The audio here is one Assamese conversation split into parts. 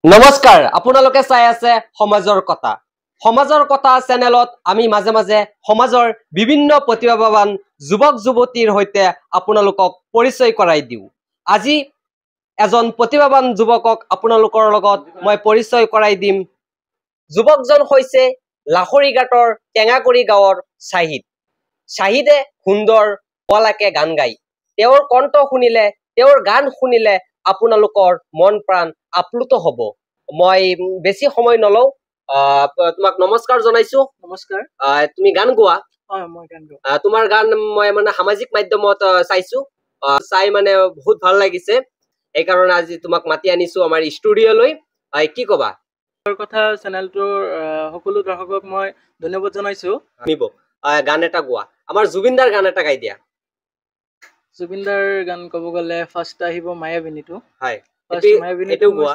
নমস্কাৰ আপোনালোকে চাই আছে সমাজৰ কথা চেনেলত আমি মাজে মাজে সমাজৰ বিভিন্ন প্ৰতিভাৱান যুৱক যুৱতীৰ সৈতে আপোনালোকক পৰিচয় কৰাই দিওঁ আজি এজন প্ৰতিভাৱান যুৱকক আপোনালোকৰ লগত মই পৰিচয় কৰাই দিম যুৱকজন হৈছে লাহৰীঘাটৰ টেঙাকৰি গাঁৱৰ শাহিদে সুন্দৰ পলাকে গান গায় তেওঁৰ কণ্ঠ শুনিলে তেওঁৰ গান শুনিলে আপোনালোকৰ মন প্ৰাণ আপ্লুত হ'ব মই বেছি সময় নলও তোমাক নমস্কাৰ জনাইছো নমস্কাৰ তুমি গান গোৱা হয় মই গান গাওঁ তোমাৰ গান মই মানে সামাজিক মাধ্যমত চাইছো চাই মানে বহুত ভাল লাগিছে এই কাৰণে আজি তোমাক মাতি আনিছো আমাৰ ষ্টুডিঅলৈ কি কবা কথা চেনেলটোৰ সকলো দৰ্শকক মই ধন্যবাদ জনাইছো আনিব গান এটা গোৱা আমাৰ জুবিনদাৰ গান এটা গাই দিয়া জুবিনদাৰ গান ক'ব গ'লে ফাৰ্ষ্ট আহিব মায়াবিনীটো হয় মায়াবিনীটো গোৱা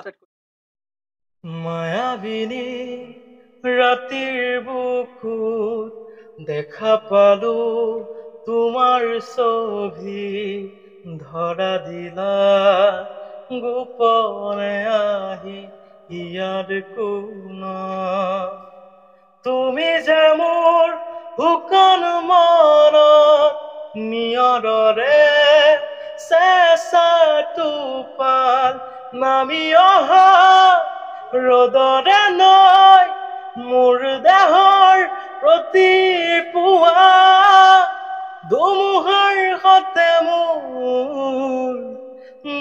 মায়াবিনী ৰাতিৰ বুকুত দেখা পালো তোমাৰ ছবি ধৰা দিলা গোপনে আহি ইয়াৰ কোণত তুমি যে মোৰ শুকান মনত নিয়ৰৰে চেঁচা টোপাল নামি অহা ৰ'দৰে নৈ মোৰ দেহৰ প্ৰতি পুৱা ধুমুহাৰ সতে মোৰ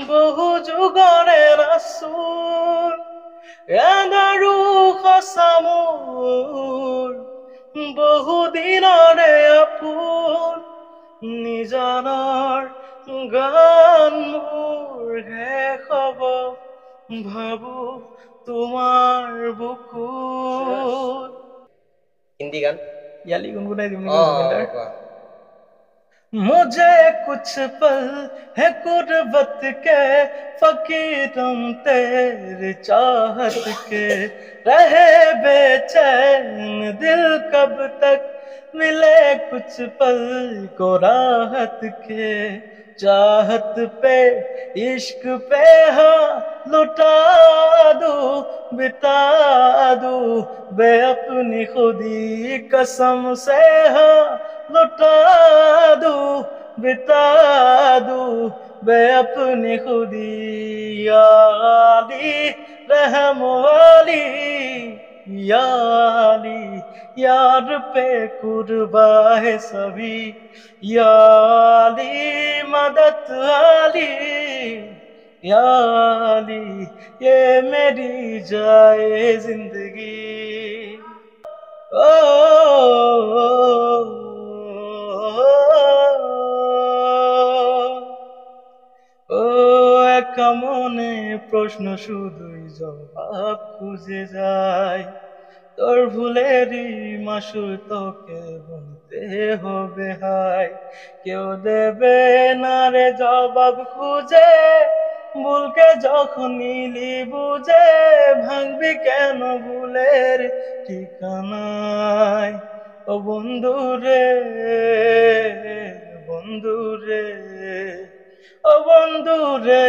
বহু যুগৰে নাচোন এনাৰু সঁচা মোৰ বহু দিনৰে আপোন নিজানৰ গান মোৰ শেষ হ'ব ভাবো তোমাৰ বুকুত হিন্দী গান ইয়ালি গুনগুনাই দিম নেকি मुझे कुछ पल है कुर्बत के फकीर हम तेरे चाहत के रहे बेचैन दिल कब तक मिले कुछ पल को राहत के चाहत पे इश्क पे हाँ लुटा दूं बिता दूं बे अपनी खुदी कसम से हाँ लुटा दूं बिता दूं बे अपनी खुदी या अली रहम वाली या अली यार पे कुर्बा है सभी या अली मदद आली या अली ये मेरी जाए जिंदगी ओ একা মনে প্রশ্ন শুধুই জবাব খুঁজে যায় তোর ভুলেরই মাসুর তোকে বলতে হবে হায় কেউ দেবে না রে জবাব খুঁজে ভুলকে যখন নিলি বুঝে ভাঙবি কেন ভুলের ঠিকানায় ও বন্ধু রে ও বন্ধু রে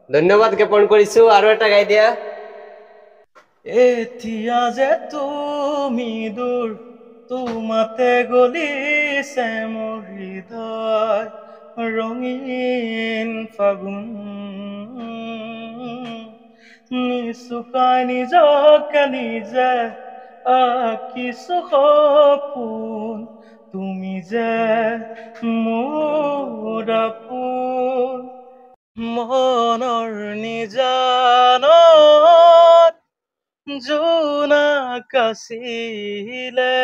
ধন্যবাদ জ্ঞাপন কৰিছো আৰু এটা গাই দিয়া এতিয়া যে তুমি দূৰ তোমাতে গলিছে মোৰ হৃদয় ৰঙীন ফাগুন নিচুকাই নিজকে নিজে আঁকিছো সপোন তুমি যে মোৰ আপোন মনৰ নিজানত জোনাক আছিলে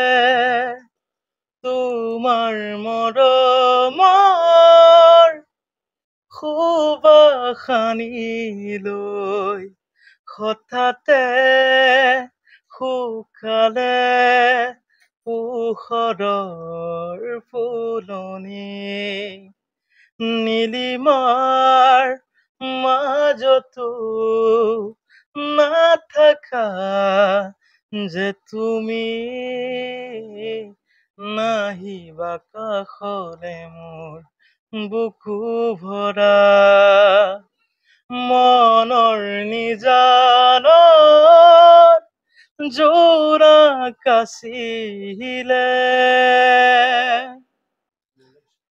তোমাৰ মৰমৰ সুবাসনি লৈ হঠাতে শুকালে পোহৰৰ ফুলনি নীলিমাৰ মাজতো নাথাকা যে তুমি নাহিবা কাষলে মোৰ বুকু ভৰা মনৰ নিজানত জোৰা কাছিলে।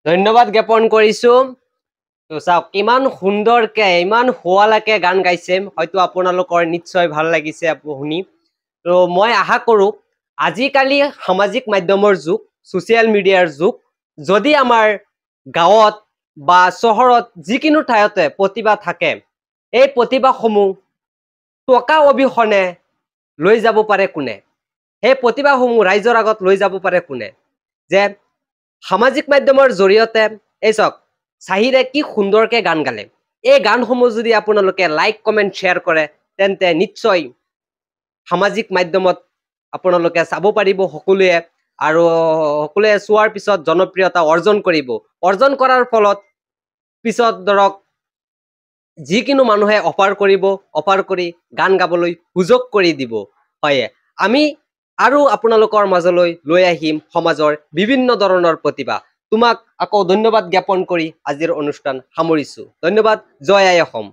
ধন্যবাদ জ্ঞাপন কৰিছো। তো চাওক ইমান সুন্দৰকে ইমান শুৱালাকে গান গাইছে, হয়তো আপোনালোকৰ নিশ্চয় ভাল লাগিছে শুনি। তো মই আশা কৰোঁ আজিকালি সামাজিক মাধ্যমৰ যুগ, ছ'চিয়েল মিডিয়াৰ যুগ, যদি আমাৰ গাঁৱত বা চহৰত যিকোনো ঠাইতে প্ৰতিভা থাকে, এই প্ৰতিভাসমূহ টকা অবিহনে লৈ যাব পাৰে কোনে? সেই প্ৰতিভাসমূহ ৰাইজৰ আগত লৈ যাব পাৰে কোনে? যে সামাজিক মাধ্যমৰ জৰিয়তে এই চাওক চাহিৰে কি সুন্দৰকে গান গালে। এই গানসমূহ যদি আপোনালোকে লাইক কমেণ্ট শ্বেয়াৰ কৰে, তেন্তে নিশ্চয় সামাজিক মাধ্যমত আপোনালোকে চাব পাৰিব সকলোৱে, আৰু সকলোৱে চোৱাৰ পিছত জনপ্ৰিয়তা অৰ্জন কৰিব। অৰ্জন কৰাৰ ফলত পিছত ধৰক যিকোনো মানুহে অফাৰ কৰিব, অফাৰ কৰি গান গাবলৈ সুযোগ কৰি দিব। হয়, আমি আৰু আপোনালোকৰ মাজলৈ লৈ আহিম সমাজৰ বিভিন্ন ধৰণৰ প্ৰতিভা। তোমাক আকৌ ধন্যবাদ জ্ঞাপন কৰি আজিৰ অনুষ্ঠান সামৰিছো। ধন্যবাদ। জয় আই অসম।